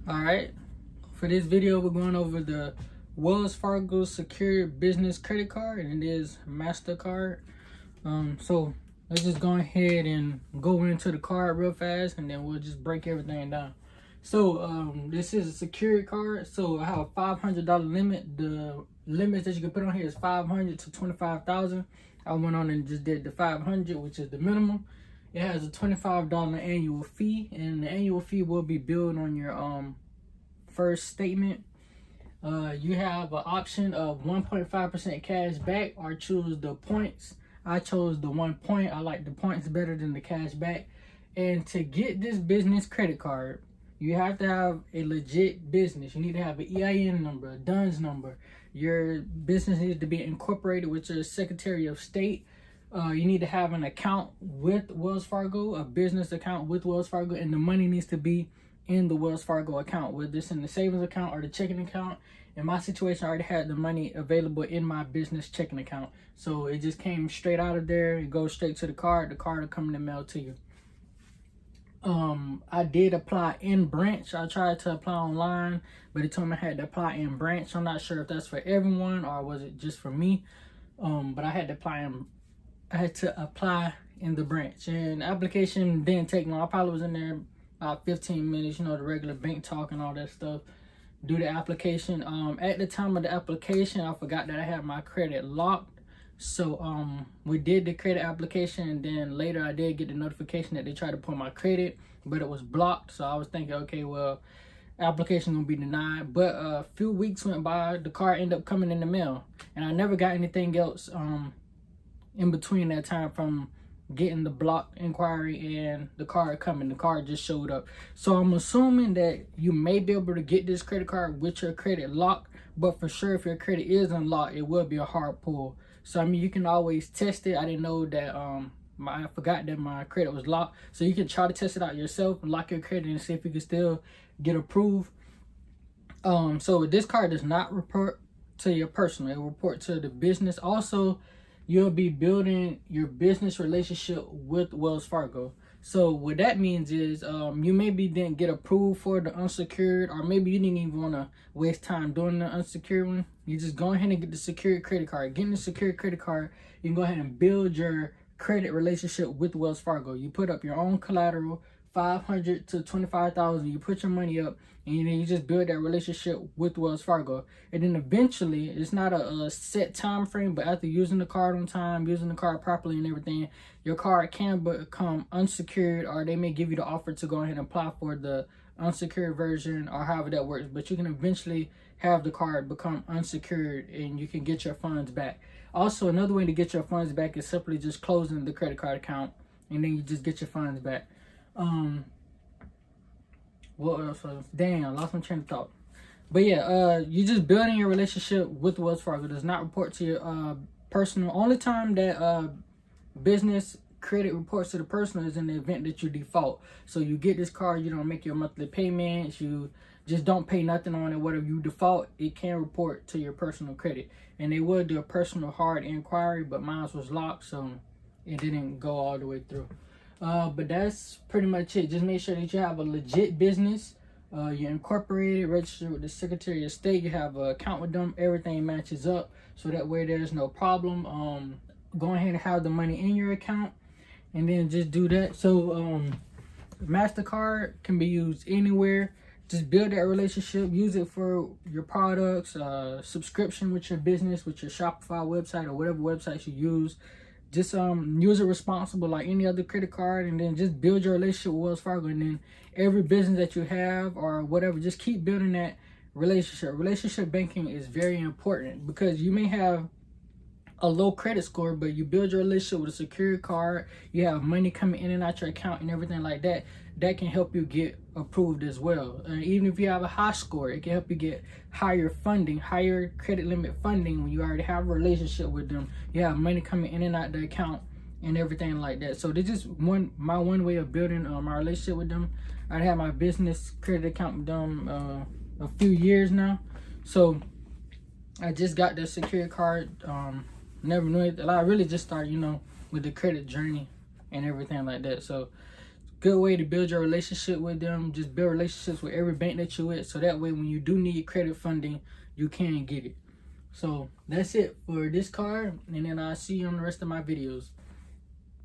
Alright, for this video we're going over the Wells Fargo Secured Business Credit Card, and it is MasterCard. So let's just go ahead and go into the card real fast, and then we'll just break everything down. So this is a secured card, so I have a $500 limit. The limits that you can put on here is $500 to $25,000. I went on and just did the $500, which is the minimum. It has a $25 annual fee, and the annual fee will be billed on your first statement. You have an option of 1.5% cash back, or choose the points. I chose the 1 point. I like the points better than the cash back. And to get this business credit card, you have to have a legit business. You need to have an EIN number, a DUNS number. Your business needs to be incorporated with your Secretary of State. You need to have an account with Wells Fargo, a business account with Wells Fargo, and the money needs to be in the Wells Fargo account, whether it's in the savings account or the checking account. In my situation, I already had the money available in my business checking account, so it just came straight out of there. It goes straight to the card. The card will come in the mail to you. I did apply in branch. I tried to apply online, but it told me I had to apply in branch. I'm not sure if that's for everyone or was it just for me. But I had to apply in the branch, and the application didn't take long. I probably was in there about 15 minutes, the regular bank talk and all that stuff. Do the application. At the time of the application, I forgot that I had my credit locked. So we did the credit application, and then later I did get the notification that they tried to pull my credit, but it was blocked. So I was thinking, okay, well, application gonna be denied. But a few weeks went by, the card ended up coming in the mail, and I never got anything else in between that time from getting the blocked inquiry and the card coming. The card just showed up. So I'm assuming that you may be able to get this credit card with your credit locked, but for sure, if your credit is unlocked, it will be a hard pull. So I mean, you can always test it. I didn't know that I forgot that my credit was locked, so you can try to test it out yourself and lock your credit and see if you can still get approved. So this card does not report to your personal, it will report to the business. Also, you'll be building your business relationship with Wells Fargo. So what that means is you maybe didn't get approved for the unsecured, or maybe you didn't even want to waste time doing the unsecured one. You just go ahead and get the secured credit card. Getting the secured credit card, you can go ahead and build your credit relationship with Wells Fargo. You put up your own collateral, $500 to $25,000. You put your money up, and then you just build that relationship with Wells Fargo. And then eventually, it's not a set time frame, but after using the card on time, using the card properly and everything, your card can become unsecured, or they may give you the offer to go ahead and apply for the unsecured version, or however that works. But you can eventually have the card become unsecured, and you can get your funds back. Also, another way to get your funds back is simply just closing the credit card account, and then you just get your funds back. What else? Damn, I lost my train of thought. But yeah, you just building your relationship with Wells Fargo. Does not report to your personal. Only time that business credit reports to the personal is in the event that you default. So you get this card, you don't make your monthly payments, you just don't pay nothing on it. Whatever you default, it can report to your personal credit, and they will do a personal hard inquiry, but mine was locked, so it didn't go all the way through. But that's pretty much it. Just make sure that you have a legit business. You're incorporated, registered with the Secretary of State. You have an account with them. Everything matches up, so that way there's no problem. Go ahead and have the money in your account, and then just do that. So MasterCard can be used anywhere. Just build that relationship. Use it for your products, subscription with your business, with your Shopify website or whatever websites you use. Just use it responsible like any other credit card, and then just build your relationship with Wells Fargo. And then every business that you have or whatever, just keep building that relationship. Relationship banking is very important, because you may have a low credit score, but you build your relationship with a secured card, you have money coming in and out your account and everything like that, that can help you get approved as well. Even if you have a high score, it can help you get higher funding, higher credit limit funding. When you already have a relationship with them, you have money coming in and out the account and everything like that. So this is my one way of building my relationship with them. I had my business credit account with them a few years now, so I just got the secured card. Never knew it. I really just started, with the credit journey and everything like that. So good way to build your relationship with them. Just build relationships with every bank that you're with, so that way when you do need credit funding, you can get it. So that's it for this card, and then I'll see you on the rest of my videos.